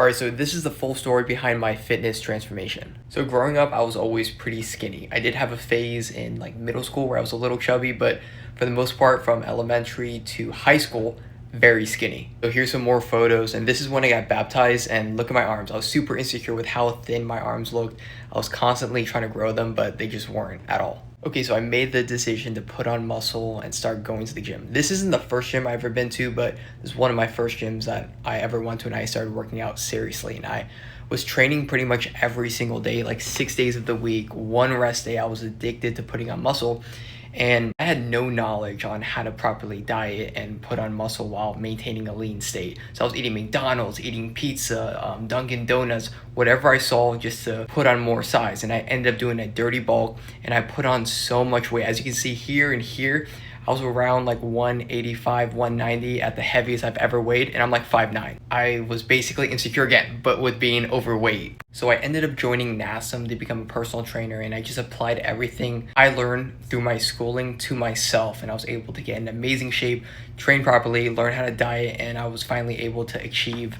Alright, so this is the full story behind my fitness transformation. So growing up, I was always pretty skinny. I did have a phase in like middle school where I was a little chubby, but for the most part from elementary to high school, very skinny. So here's some more photos, and this is when I got baptized, and look at my arms. I was super insecure with how thin my arms looked. I was constantly trying to grow them, but they just weren't at all. Okay, so I made the decision to put on muscle and start going to the gym. This isn't the first gym I've ever been to, but this is one of my first gyms that I ever went to, and I started working out seriously. And I was training pretty much every single day, like 6 days of the week, one rest day. I was addicted to putting on muscle, and I had no knowledge on how to properly diet and put on muscle while maintaining a lean state. So I was eating McDonald's, eating pizza, Dunkin' Donuts, whatever I saw just to put on more size. And I ended up doing a dirty bulk, and I put on so much weight. As you can see here and here, I was around like 185, 190 at the heaviest I've ever weighed, and I'm like 5'9". I was basically insecure again, but with being overweight. So I ended up joining NASM to become a personal trainer, and I just applied everything I learned through my schooling to myself, and I was able to get in amazing shape, train properly, learn how to diet, and I was finally able to achieve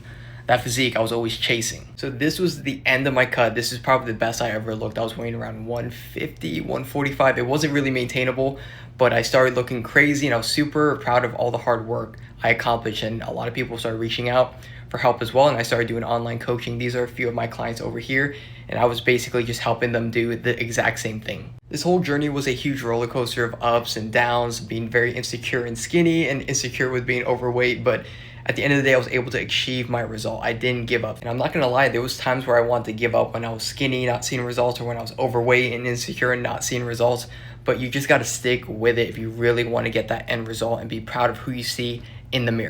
that physique I was always chasing. So this was the end of my cut. This is probably the best I ever looked. I was weighing around 150, 145. It wasn't really maintainable, but I started looking crazy, and I was super proud of all the hard work I accomplished, and a lot of people started reaching out for help as well, and I started doing online coaching. These are a few of my clients over here, and I was basically just helping them do the exact same thing. This whole journey was a huge roller coaster of ups and downs, being very insecure and skinny, and insecure with being overweight, but at the end of the day, I was able to achieve my result. I didn't give up. And I'm not gonna lie, there was times where I wanted to give up when I was skinny, not seeing results, or when I was overweight and insecure and not seeing results. But you just gotta stick with it if you really wanna get that end result and be proud of who you see in the mirror.